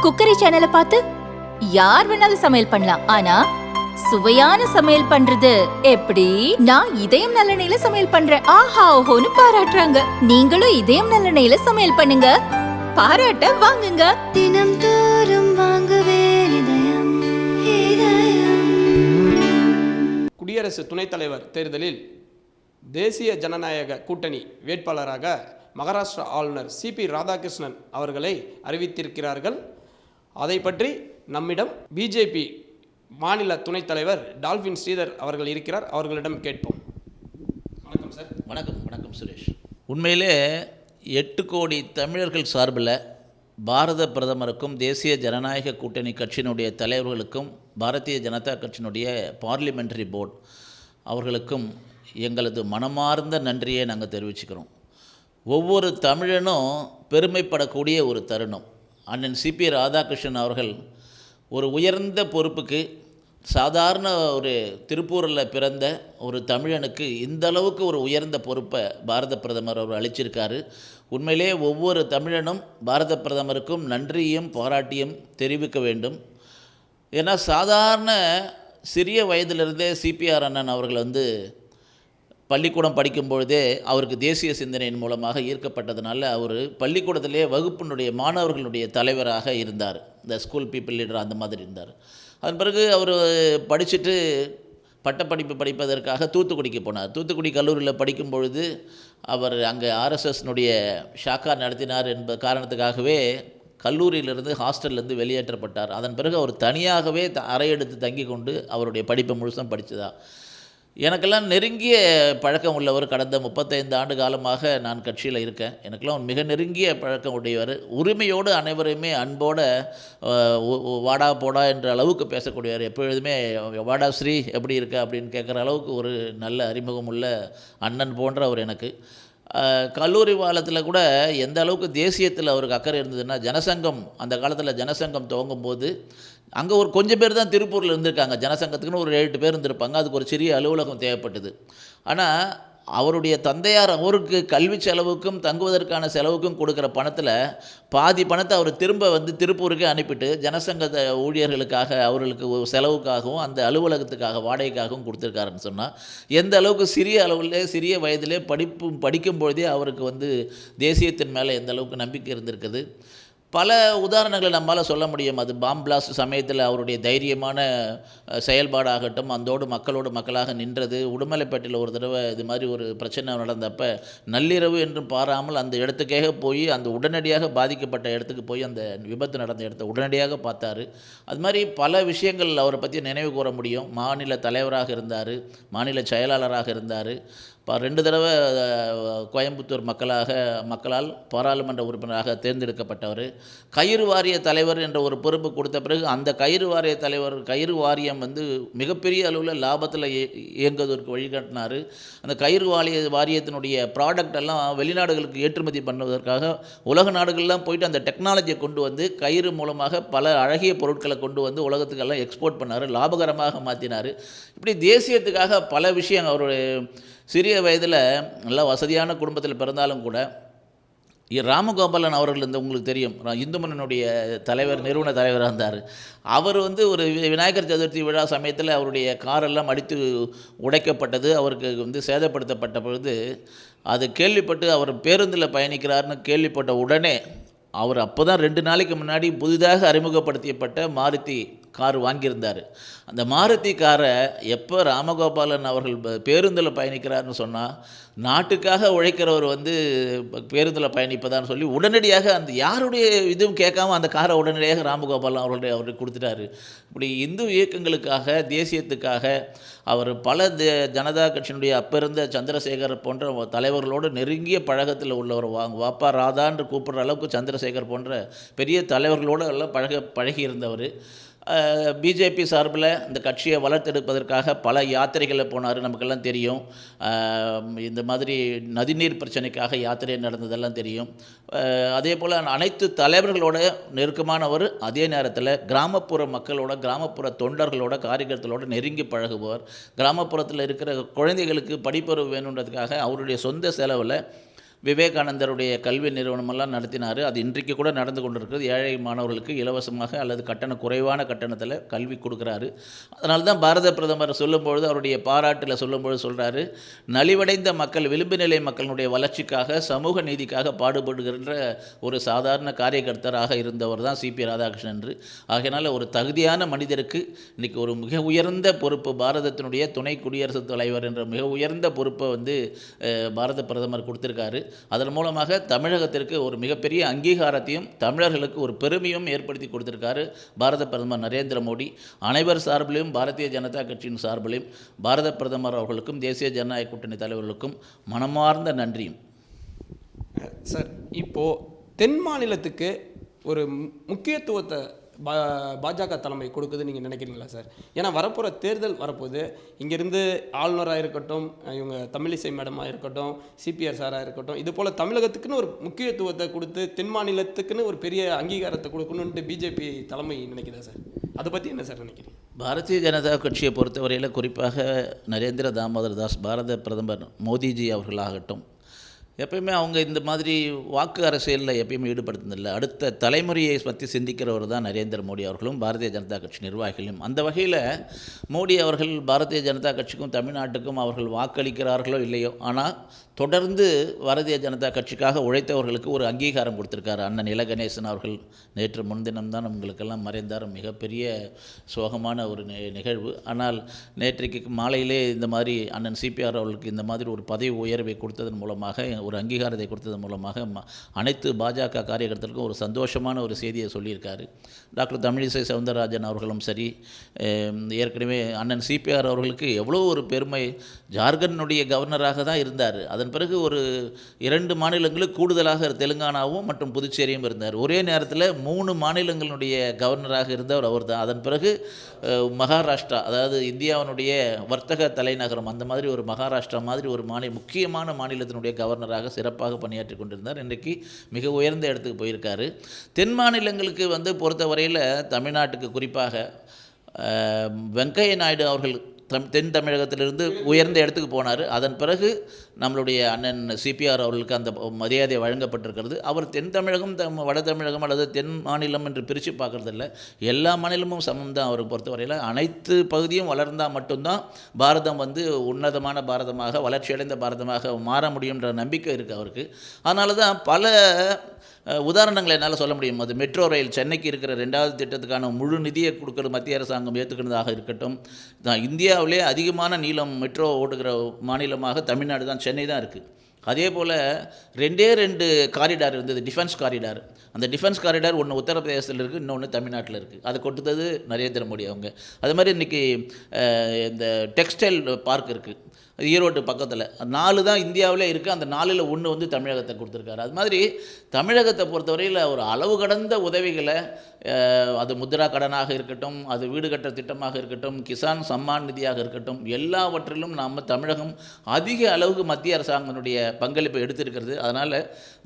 Cookery சேனலை பார்த்து யார் வேணாலும் சமையல் பண்ணலாம். ஆனா சுவையான சமையல் பண்றது எப்படி? நான் இதயம் நல்லெண்ணெயில சமையல் பண்றேன். ஆஹா ஓஹோன்னு பாராட்டுறாங்க. நீங்களும் இதயம் நல்லெண்ணெயில சமையல் பண்ணுங்க, பாராட்ட வாங்குங்க. தினம் தோறும் வாங்குவே இதயம் இதயம். குடியரசு துணைத் தலைவர் தேர்தலில் தேசிய ஜனநாயக கூட்டணி வேட்பாளராக மகாராஷ்டிரா ஆளுநர் சிபி ராதாகிருஷ்ணன் அவர்களை அறிவித்திருக்கிறார்கள். அதை பற்றி நம்மிடம் பிஜேபி மாநில துணைத் தலைவர் டால்ஃபின் ஸ்ரீதர் அவர்கள் இருக்கிறார். அவர்களிடம் கேட்போம். வணக்கம் சார். வணக்கம் சுரேஷ். உண்மையிலே 8 கோடி தமிழர்கள் சார்பில் பாரத பிரதமருக்கும் தேசிய ஜனநாயக கூட்டணி கட்சியினுடைய தலைவர்களுக்கும் பாரதிய ஜனதா கட்சியினுடைய பார்லிமெண்ட்ரி போர்டு அவர்களுக்கும் எங்களது மனமார்ந்த நன்றியை நாங்கள் தெரிவிச்சுக்கிறோம். ஒவ்வொரு தமிழனும் பெருமைப்படக்கூடிய ஒரு தருணம். அண்ணன் சிபி ராதாகிருஷ்ணன் அவர்கள் ஒரு உயர்ந்த பொறுப்புக்கு, சாதாரண ஒரு திருப்பூரில் பிறந்த ஒரு தமிழனுக்கு இந்த அளவுக்கு ஒரு உயர்ந்த பொறுப்பை பாரத பிரதமர் அவர் அளிச்சிருக்காரு. உண்மையிலே ஒவ்வொரு தமிழனும் பாரத பிரதமருக்கும் நன்றியும் பாராட்டியும் தெரிவிக்க வேண்டும். ஏன்னா சாதாரண சிறிய வயதிலிருந்தே சிபிஆர் அண்ணன் அவர்கள் பள்ளிக்கூடம் படிக்கும்பொழுதே அவருக்கு தேசிய சிந்தனையின் மூலமாக ஈர்க்கப்பட்டதுனால அவர் பள்ளிக்கூடத்திலே வகுப்பினுடைய மாணவர்களுடைய தலைவராக இருந்தார். இந்த ஸ்கூல் பீப்புள் லீடர் அந்த மாதிரி இருந்தார். அதன் பிறகு அவர் படிச்சுட்டு பட்டப்படிப்பு படிப்பதற்காக தூத்துக்குடிக்கு போனார். தூத்துக்குடி கல்லூரியில் படிக்கும் பொழுது அவர் அங்கே ஆர்எஸ்எஸ்னுடைய ஷாக்கா நடத்தினார் என்பது காரணத்துக்காகவே கல்லூரியிலிருந்து ஹாஸ்டல்லேருந்து வெளியேற்றப்பட்டார். அதன் பிறகு அவர் தனியாகவே அறை எடுத்து தங்கி கொண்டு அவருடைய படிப்பை முழுசும் படித்ததா. எனக்கெல்லாம் நெருங்கிய பழக்கம் உள்ளவர். கடந்த 35 ஆண்டு காலமாக நான் கட்சியில் இருக்கேன். எனக்கெல்லாம் மிக நெருங்கிய பழக்கம் உடையவர். உரிமையோடு அனைவரையுமே அன்போடு வாடா போடா என்ற அளவுக்கு பேசக்கூடியவர். எப்பொழுதுமே வாடா ஸ்ரீ எப்படி இருக்க அப்படின்னு கேட்குற அளவுக்கு ஒரு நல்ல அறிமுகம் உள்ள அண்ணன் போன்ற அவர் எனக்கு. கல்லூரி காலத்தில் கூட எந்த அளவுக்கு தேசியத்தில் அவருக்கு அக்கறை இருந்ததுன்னா, ஜனசங்கம் அந்த காலத்தில் ஜனசங்கம் துவங்கும் போது அங்கே ஒரு கொஞ்சம் பேர் தான் திருப்பூரில் இருந்திருக்காங்க. ஜனசங்கத்துக்குன்னு ஒரு 7 பேர் இருந்திருப்பாங்க. அதுக்கு ஒரு சிறிய அலுவலகம் தேவைப்பட்டது. ஆனால் அவருடைய தந்தையார் அவருக்கு கல்வி செலவுக்கும் தங்குவதற்கான செலவுக்கும் கொடுக்குற பணத்தில் பாதி பணத்தை அவர் திரும்ப திருப்பூருக்கே அனுப்பிட்டு ஜனசங்க ஊழியர்களுக்காக அவர்களுக்கு செலவுக்காகவும் அந்த அலுவலகத்துக்காக வாடகைக்காகவும் கொடுத்துருக்காருன்னு சொன்னால், எந்த அளவுக்கு சிறிய அளவில் சிறிய வயதிலே படிக்கும் பொழுதே அவருக்கு தேசியத்தின் மேலே எந்த அளவுக்கு நம்பிக்கை இருந்திருக்குது. பல உதாரணங்களை நம்மளால் சொல்ல முடியும். அது பாம் பிளாஸ்ட் சமயத்தில் அவருடைய தைரியமான செயல்பாடாகட்டும், அந்தோடு மக்களாக நின்றது. உடுமலைப்பேட்டையில் ஒரு தடவை இது மாதிரி ஒரு பிரச்சனை நடந்தப்போ நள்ளிரவு என்றும் பாராமல் அந்த இடத்துக்காக போய் அந்த உடனடியாக பாதிக்கப்பட்ட இடத்துக்கு போய் அந்த விபத்து நடந்த இடத்த உடனடியாக பார்த்தார். அது மாதிரி பல விஷயங்கள் அவரை பற்றி நினைவு கூற முடியும். மாநில தலைவராக இருந்தார், மாநில செயலாளராக இருந்தார். 2 தடவை கோயம்புத்தூர் மக்களால் பாராளுமன்ற உறுப்பினராக தேர்ந்தெடுக்கப்பட்டவர். கயிறு வாரிய தலைவர் என்ற ஒரு பொறுப்பு கொடுத்த பிறகு அந்த கயிறு வாரியம் மிகப்பெரிய அளவில் லாபத்தில் இயங்குவதற்கு வழிகாட்டினார். அந்த கயிறு வாரியத்தினுடைய ப்ராடக்ட் எல்லாம் வெளிநாடுகளுக்கு ஏற்றுமதி பண்ணுவதற்காக உலக நாடுகள்லாம் போயிட்டு அந்த டெக்னாலஜியை கொண்டு கயிறு மூலமாக பல அழகிய பொருட்களை கொண்டு உலகத்துக்கெல்லாம் எக்ஸ்போர்ட் பண்ணார், லாபகரமாக மாற்றினார். இப்படி தேசியத்துக்காக பல விஷயம். அவருடைய சிறிய வயதில் நல்ல வசதியான குடும்பத்தில் பிறந்தாலும் கூட ராமகோபாலன் அவர்கள் உங்களுக்கு தெரியும், இந்து முன்னணியுடைய நிறுவன தலைவராக இருந்தார். அவர் ஒரு விநாயகர் சதுர்த்தி விழா சமயத்தில் அவருடைய காரெல்லாம் அடித்து உடைக்கப்பட்டது. அவருக்கு சேதப்படுத்தப்பட்ட பொழுது அது கேள்விப்பட்டு அவர் பேருந்தில் பயணிக்கிறார்னு கேள்விப்பட்ட உடனே அவர் அப்போ தான் 2 நாளைக்கு முன்னாடி புதிதாக அறிமுகப்படுத்தப்பட்ட மாருதி கார் வாங்கியிருந்தார். அந்த மாருதி காரை எப்போ ராமகோபாலன் அவர்கள் பேருந்தில் பயணிக்கிறார்னு சொன்னால், நாட்டுக்காக உழைக்கிறவர் பேருந்தில் பயணிப்பதான்னு சொல்லி உடனடியாக அந்த யாருடைய இதுவும் கேட்காம அந்த காரை உடனடியாக ராமகோபாலன் அவருக்கு கொடுத்துட்டாரு. இப்படி இந்து இயக்கங்களுக்காக தேசியத்துக்காக அவர் பல ஜனதா கட்சியினுடைய அப்போ இருந்த சந்திரசேகர் போன்ற தலைவர்களோடு நெருங்கிய பழக்கத்தில் உள்ளவர். வாப்பா ராதான்னு கூப்பிட்ற அளவுக்கு சந்திரசேகர் போன்ற பெரிய தலைவர்களோடு எல்லாம் பழகி இருந்தவர். பிஜேபி சார்பில் இந்த கட்சியை வளர்த்தெடுப்பதற்காக பல யாத்திரைகளில் போனார். நமக்கெல்லாம் தெரியும். இந்த மாதிரி நதிநீர் பிரச்சனைக்காக யாத்திரை நடந்ததெல்லாம் தெரியும். அதே போல் அனைத்து தலைவர்களோட நெருக்கமானவர். அதே நேரத்தில் கிராமப்புற மக்களோட, கிராமப்புற தொண்டர்களோட, காரியகர்த்தலோட நெருங்கி பழகுபவர். கிராமப்புறத்தில் இருக்கிற குழந்தைகளுக்கு படிப்பறிவு வேணுன்றதுக்காக அவருடைய சொந்த செலவில் விவேகானந்தருடைய கல்வி நிறுவனமெல்லாம் நடத்தினார். அது இன்றைக்கு கூட நடந்து கொண்டிருக்கிறது. ஏழை மாணவர்களுக்கு இலவசமாக அல்லது குறைவான கட்டணத்தில் கல்வி கொடுக்குறாரு. அதனால தான் பாரத பிரதமர் சொல்லும்பொழுது, அவருடைய பாராட்டில் சொல்லும்பொழுது சொல்கிறாரு, நலிவடைந்த மக்கள், விளிம்பு நிலை மக்களுடைய வளர்ச்சிக்காக, சமூக நீதிக்காக பாடுபடுகின்ற ஒரு சாதாரண காரியகர்த்தராக இருந்தவர் தான் சிபி ராதாகிருஷ்ணன் என்று. ஆகையினால் ஒரு தகுதியான மனிதருக்கு இன்றைக்கி ஒரு மிக உயர்ந்த பொறுப்பு, பாரதத்தினுடைய துணை குடியரசுத் தலைவர் என்ற மிக உயர்ந்த பொறுப்பை பாரத பிரதமர் கொடுத்திருக்காரு. அதன் மூலமாக தமிழகத்திற்கு ஒரு மிகப்பெரிய அங்கீகாரத்தையும் தமிழர்களுக்கு ஒரு பெருமையும் ஏற்படுத்தி கொடுத்திருக்காரு பாரத பிரதமர் நரேந்திர மோடி. அனைவர் சார்பிலும், பாரதிய ஜனதா கட்சியின் சார்பிலும் பாரத பிரதமர் அவர்களுக்கும் தேசிய ஜனநாயக கூட்டணி தலைவர்களுக்கும் மனமார்ந்த நன்றியும். சார், இப்போது தென் மாநிலத்துக்கு ஒரு முக்கியத்துவத்தை பாஜக தலைமை கொடுக்குதுன்னு நீங்கள் நினைக்கிறீங்களா சார்? ஏன்னா வரப்போகிற தேர்தல் வரப்போகுது. இங்கேருந்து ஆளுநராக இருக்கட்டும், இவங்க தமிழிசை மேடமாக இருக்கட்டும், சிபிஆர் சாராக இருக்கட்டும், இது போல் தமிழகத்துக்குன்னு ஒரு முக்கியத்துவத்தை கொடுத்து தென் மாநிலத்துக்குன்னு ஒரு பெரிய அங்கீகாரத்தை கொடுக்கணுன்ட்டு பிஜேபி தலைமை நினைக்குதா சார்? அதை பற்றி என்ன சார் நினைக்கிறீங்க? பாரதிய ஜனதா கட்சியை பொறுத்தவரையில் குறிப்பாக நரேந்திர தாமோதர் தாஸ், பாரத பிரதமர் மோடிஜி அவர்களாகட்டும், எப்பயுமே அவங்க இந்த மாதிரி வாக்கு அரசியலில் எப்பயுமே ஈடுபடுத்துனதில்லை. அடுத்த தலைமுறையை பற்றி சிந்திக்கிறவர் தான் நரேந்திர மோடி அவர்களும் பாரதிய ஜனதா கட்சி நிர்வாகிகளும். அந்த வகையில் மோடி அவர்கள் பாரதிய ஜனதா கட்சிக்கும் தமிழ்நாட்டுக்கும் அவர்கள் வாக்களிக்கிறார்களோ இல்லையோ, ஆனால் தொடர்ந்து பாரதிய ஜனதா கட்சிக்காக உழைத்தவர்களுக்கு ஒரு அங்கீகாரம் கொடுத்துருக்காரு. அண்ணன் இல கணேசன் அவர்கள் நேற்று முன்தினம்தான் உங்களுக்கெல்லாம் மறைந்தார். மிகப்பெரிய சோகமான ஒரு நிகழ்வு. ஆனால் நேற்றைக்கு மாலையிலே இந்த மாதிரி அண்ணன் சிபிஆர் அவர்களுக்கு இந்த மாதிரி ஒரு பதவி உயர்வை கொடுத்ததன் மூலமாக, ஒரு அங்கீகாரத்தை கொடுத்ததன் மூலமாக அனைத்து பாஜக காரியகர்த்தர்களுக்கும் ஒரு சந்தோஷமான ஒரு செய்தியை சொல்லியிருக்காரு. டாக்டர் தமிழிசை சவுந்தரராஜன் அவர்களும் சரி, ஏற்கனவே அண்ணன் சிபிஆர் அவர்களுக்கு எவ்வளோ ஒரு பெருமை. ஜார்க்கண்டுடைய கவர்னராக தான் இருந்தார். அதன் பிறகு ஒரு 2 மாநிலங்களுக்கு கூடுதலாக தெலுங்கானாவும் மற்றும் புதுச்சேரியும் இருந்தார். ஒரே நேரத்தில் 3 மாநிலங்களுடைய கவர்னராக இருந்தவர் அவர் தான். அதன் பிறகு மகாராஷ்டிரா, அதாவது இந்தியாவினுடைய வர்த்தக தலைநகரம், அந்த மாதிரி ஒரு மகாராஷ்டிரா மாதிரி ஒரு முக்கியமான மாநிலத்தினுடைய கவர்னராக சிறப்பாக பணியாற்றி கொண்டிருந்தார். இன்றைக்கு மிக உயர்ந்த இடத்துக்கு போயிருக்காரு. தென் மாநிலங்களுக்கு பொறுத்தவரையில் தமிழ்நாட்டுக்கு குறிப்பாக வெங்கையா நாயுடு அவர்கள் தென் தமிழகத்திலிருந்து உயர்ந்த இடத்துக்கு போனார். அதன் பிறகு நம்மளுடைய அண்ணன் சிபிஆர் அவர்களுக்கு அந்த மரியாதை வழங்கப்பட்டிருக்கிறது. அவர் தென் தமிழகம், வட தமிழகம் அல்லது தென் மாநிலம் என்று பிரித்து பார்க்குறதில்ல. எல்லா மாநிலமும் சமம் தான் அவருக்கு பொறுத்தவரையில். அனைத்து பகுதியும் வளர்ந்தால் மட்டும்தான் பாரதம் உன்னதமான பாரதமாக, வளர்ச்சியடைந்த பாரதமாக மாற முடியுன்ற நம்பிக்கை இருக்குது அவருக்கு. அதனால தான் பல உதாரணங்களை என்னால் சொல்ல முடியும். அது மெட்ரோ ரயில், சென்னைக்கு இருக்கிற 2வது திட்டத்துக்கான முழு நிதியை கொடுக்குற மத்திய அரசாங்கம் ஏற்றுக்கிறதாக இருக்கட்டும். இந்தியாவிலே அதிகமான நீளம் மெட்ரோ ஓடுகிற மாநிலமாக தமிழ்நாடு தான், சென்னை தான் இருக்குது. அதே போல் 2 காரிடார் இருந்தது, டிஃபென்ஸ் காரிடார். அந்த டிஃபென்ஸ் காரிடார் ஒன்று உத்தரப்பிரதேசத்தில் இருக்குது, இன்னொன்று தமிழ்நாட்டில் இருக்குது. அதை கொடுத்தது நரேந்திர மோடி அவங்க. அது மாதிரி இன்றைக்கி இந்த டெக்ஸ்டைல் பார்க் இருக்குது ஈரோடு பக்கத்தில். 4 தான் இந்தியாவிலே இருக்குது. அந்த 4ல் 1 தமிழகத்தை கொடுத்துருக்காரு. அது மாதிரி தமிழகத்தை பொறுத்தவரையில் ஒரு அளவு கடந்த உதவிகளை, அது முத்ரா கடனாக இருக்கட்டும், அது வீடு கட்டுற திட்டமாக இருக்கட்டும், கிசான் சம்மான் நிதியாக இருக்கட்டும், எல்லாவற்றிலும் நம்ம தமிழகம் அதிக அளவுக்கு மத்திய அரசாங்கத்தினுடைய பங்களிப்பை எடுத்திருக்கிறது. அதனால்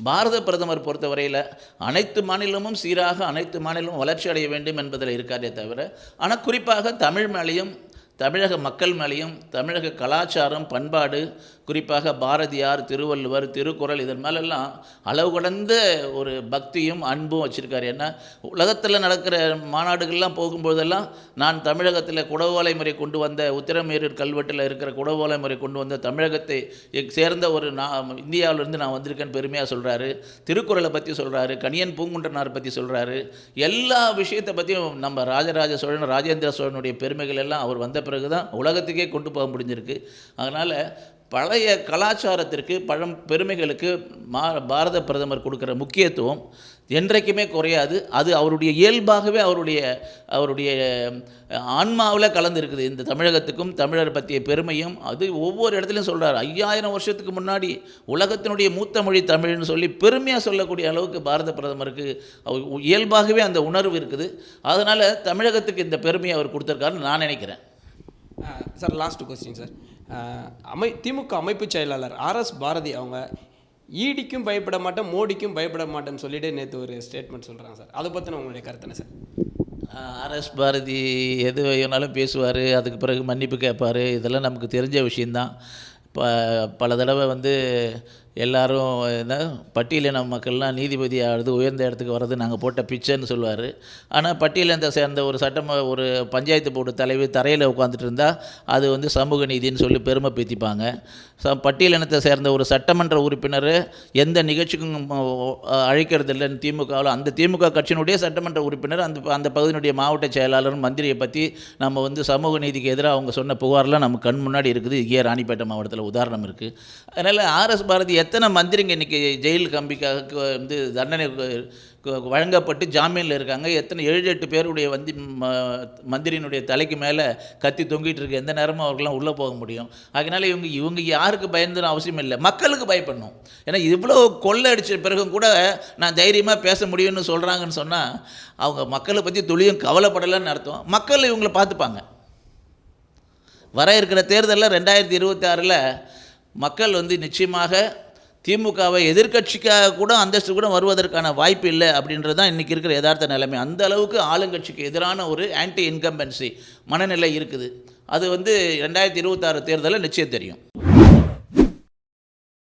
பாரத பிரதமர் பொறுத்தவரையில் அனைத்து மாநிலமும் சீராக, அனைத்து மாநிலமும் வளர்ச்சி அடைய வேண்டும் என்பதில் இருக்காரே தவிர, ஆனால் குறிப்பாக தமிழ் மேலேயும் தமிழக மக்கள் மேலேயும் தமிழக கலாச்சாரம், பண்பாடு, குறிப்பாக பாரதியார், திருவள்ளுவர், திருக்குறள், இதன் மேலெல்லாம் அளவு கடந்த ஒரு பக்தியும் அன்பும் வச்சுருக்காரு. ஏன்னா உலகத்தில் நடக்கிற மாநாடுகள்லாம் போகும்போதெல்லாம் நான் தமிழகத்தில் குடவோலை முறை கொண்டு வந்த, உத்திரமேரூர் கல்வெட்டில் இருக்கிற குடவோலை முறை கொண்டு வந்த தமிழகத்தை சேர்ந்த ஒரு இந்தியாவிலிருந்து நான் வந்திருக்கேன்னு பெருமையாக சொல்கிறாரு. திருக்குறளை பற்றி சொல்கிறாரு, கணியன் பூங்குன்றனார் பற்றி சொல்கிறாரு. எல்லா விஷயத்தை பற்றியும் நம்ம ராஜராஜ சோழன், ராஜேந்திர சோழனுடைய பெருமைகள் எல்லாம் அவர் வந்த பிறகு தான் உலகத்துக்கே கொண்டு போக முடிஞ்சிருக்கு. அதனால் பழைய கலாச்சாரத்திற்கு, பெருமைகளுக்கு பாரத பிரதமர் கொடுக்குற முக்கியத்துவம் என்றைக்குமே குறையாது. அது அவருடைய இயல்பாகவே அவருடைய ஆன்மாவில் கலந்துருக்குது. இந்த தமிழகத்துக்கும் தமிழர் பற்றிய பெருமையும் அது ஒவ்வொரு இடத்துலையும் சொல்கிறார். 5000 வருஷத்துக்கு முன்னாடி உலகத்தினுடைய மூத்த மொழி தமிழ்னு சொல்லி பெருமையாக சொல்லக்கூடிய அளவுக்கு பாரத பிரதமருக்கு இயல்பாகவே அந்த உணர்வு இருக்குது. அதனால் தமிழகத்துக்கு இந்த பெருமையை அவர் கொடுத்துருக்காருன்னு நான் நினைக்கிறேன். Sir, last question sir. DMK அமைப்பு செயலாளர் RS பாரதி அவங்க ஈடிக்கும் பயப்பட மாட்டேன், மோடிக்கும் பயப்பட மாட்டேன்னு சொல்லிட்டு நேற்று ஒரு ஸ்டேட்மெண்ட் சொல்கிறாங்க சார். அதை பற்றின உங்களுடைய கருத்து என்ன சார்? RS பாரதி எது வேணாலும் பேசுவார், அதுக்கு பிறகு மன்னிப்பு கேட்பார். இதெல்லாம் நமக்கு தெரிஞ்ச விஷயந்தான். பல தடவை எல்லாரும் என்ன பட்டியலின மக்கள்லாம் நீதிபதி ஆகிறது உயர்ந்த இடத்துக்கு வர்றது நாங்கள் போட்ட பிச்சைன்னு சொல்லுவார். ஆனால் பட்டியலினத்தை சேர்ந்த ஒரு பஞ்சாயத்து போர்டு தலைவர் தரையில் உட்காந்துட்டு இருந்தால் அது வந்து சமூக நீதின்னு சொல்லி பெருமை பேத்திப்பாங்க. பட்டியலினத்தை சேர்ந்த ஒரு சட்டமன்ற உறுப்பினர் எந்த நிகழ்ச்சிக்கும் அழைக்கிறது இல்லைன்னு திமுகவில், அந்த திமுக கட்சியினுடைய சட்டமன்ற உறுப்பினர் அந்த பகுதியினுடைய மாவட்ட செயலாளர் மந்திரியை பற்றி நம்ம வந்து சமூக நீதிக்கு எதிராக அவங்க சொன்ன புகார்லாம் நம்ம கண் முன்னாடி இருக்குது. இங்கே ராணிப்பேட்டை மாவட்டத்தில் உதாரணம் இருக்குது. அதனால் ஆர்எஸ் பாரதி எத்தனை மந்திரிங்க இன்றைக்கி ஜெயில் கம்பிக்காக வந்து தண்டனை வழங்கப்பட்டு ஜாமீனில் இருக்காங்க. எத்தனை 7-8 பேருடைய மந்திரியினுடைய தலைக்கு மேலே கத்தி தொங்கிட்டு இருக்கு. எந்த நேரமும் அவர்கள்லாம் உள்ளே போக முடியும். அதனால் இவங்க யாருக்கு பயந்துன்னு அவசியம் இல்லை, மக்களுக்கு பயப்படணும். ஏன்னா இவ்வளோ கொள்ளை அடித்த பிறகும் கூட நான் தைரியமாக பேச முடியும்னு சொல்கிறாங்கன்னு சொன்னால் அவங்க மக்களை பற்றி துளியும் கவலைப்படலைன்னு அர்த்தம். மக்கள் இவங்களை பார்த்துப்பாங்க. வர இருக்கிற தேர்தலில் 2026 மக்கள் வந்து நிச்சயமாக திமுகவை எதிர்க்கட்சிக்காக கூட அந்தஸ்து கூட வருவதற்கான வாய்ப்பு இல்லை அப்படின்றது தான் இன்றைக்கி இருக்கிற யதார்த்த நிலைமை. அந்த அளவுக்கு ஆளுங்கட்சிக்கு எதிரான ஒரு ஆன்டி இன்கம்பன்சி மனநிலை இருக்குது. அது வந்து 2026 தேர்தலில் நிச்சயம் தெரியும்.